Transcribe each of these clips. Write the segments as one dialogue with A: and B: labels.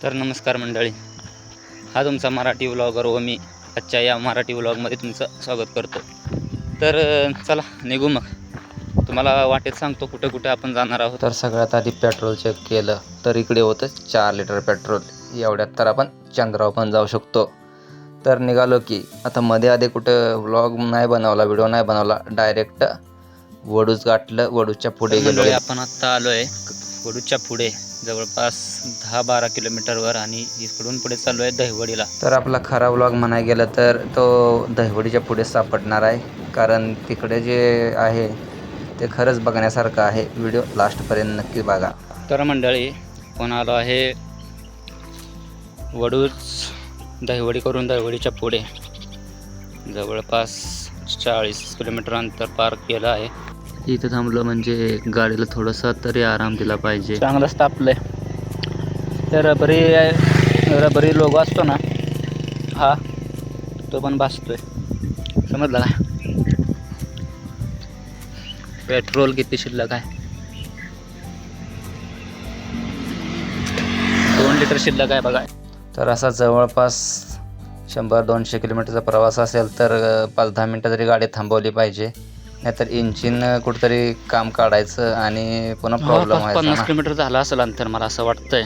A: तर नमस्कार मंडळी, हा तुमचा मराठी व्लॉगर व मी आजच्या या मराठी व्लॉगमध्ये तुमचं स्वागत करतो. तर चला निघू मग. तुम्हाला वाटेत सांगतो कुठे कुठे आपण जाणार आहोत. तर सगळ्यात आधी पेट्रोल चेक केलं तर इकडे होतं 4 लिटर पेट्रोल. एवढ्यात तर आपण चंद्रावर पण जाऊ शकतो. तर निघालो की आता मध्ये आधी कुठं व्लॉग नाही बनवला, व्हिडिओ नाही बनवला, डायरेक्ट वडूच गाठलं. वडूच्या पुढे गेलो. आपण आत्ता आलो आहे वडूच्या पुढे, जवळपास 10-12 किलोमीटरवर, आणि इकडून पुढे चालू आहे दहिवडीला. तर आपला खरा व्लॉग म्हणायला गेलं तर तो दहिवडीच्या पुढे सापडणार आहे, कारण तिकडे जे आहे ते खरंच बघण्यासारखं आहे. व्हिडिओ लास्टपर्यंत नक्की बघा. तर मंडळी, आपण आलो आहे वडूच दहिवडी करून दहिवडीच्या पुढे, जवळपास 40 किलोमीटर अंतर पार केलं आहे. इथं थांबलो म्हणजे गाडीला थोडासा तरी आराम दिला पाहिजे. चांगलंच तापलंय. तर रबरी लोगो असतो ना, हा तो पण भासतोय. समजला काय? पेट्रोल किती शिल्लक आहे? 2 लिटर शिल्लक आहे बघा. तर असा जवळपास 100-200 किलोमीटरचा प्रवास असेल तर 5-10 मिनटं तरी गाडी थांबवली पाहिजे, नाहीतर इंजिन कुठंतरी काम काढायचं आणि पुन्हा प्रॉब्लेम व्हायचा. 50 किलोमीटर झाला असेल अंतर मला असं वाटतंय,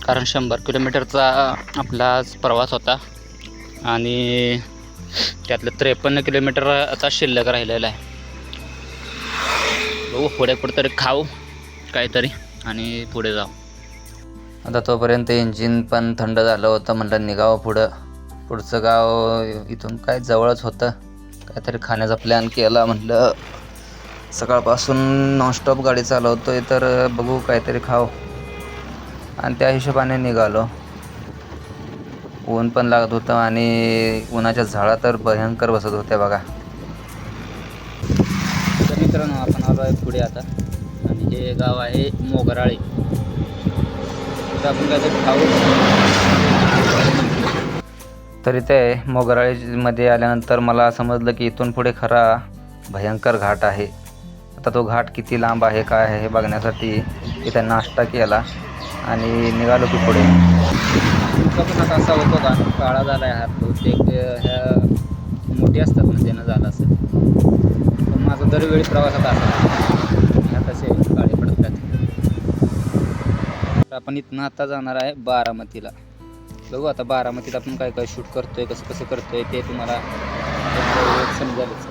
A: कारण 100 किलोमीटरचा आपला प्रवास होता आणि त्यातलं 53 किलोमीटर आता शिल्लक राहिलेला आहे. बघू पुढे कुठंतरी खाऊ काहीतरी आणि पुढे जाऊ. आता तोपर्यंत इंजिन पण थंड झालं होतं. म्हटलं निघावं पुढचं गाव इथून काय जवळच होतं. काहीतरी खाण्याचा प्लॅन केला. म्हटलं सकाळपासून नॉनस्टॉप गाडी चालवतोय तर बघू काहीतरी खाऊ, आणि त्या हिशोबाने निघालो. ऊन पण लागत होतं आणि उन्हाच्या झळा तर भयंकर बसत होत्या बघा. तर मित्रांनो, आपण आलो आहे पुढे आता, आणि हे गाव आहे मोगराळी. तर आपण काहीतरी खाऊ. तरी ते मोगराळीमध्ये आल्यानंतर मला समजलं की इथून पुढे खरा भयंकर घाट आहे. आता तो घाट किती लांब आहे काय आहे हे बघण्यासाठी इथं नाश्ता केला आणि निघालो की पुढे. पण आता असा होतो का, काळा झाला आहे हात बहुतेक, ह्या मोठी असतात ना त्यानं झाला असेल. पण माझा दरवेळी प्रवासात असा ह्या कसे काळे पडतात. तर आपण इथनं आता जाणार आहे बारामतीला. बघू आता बारामतीत आपण काय काय शूट करतोय, कसं कसं करतोय ते तुम्हाला समजेलच.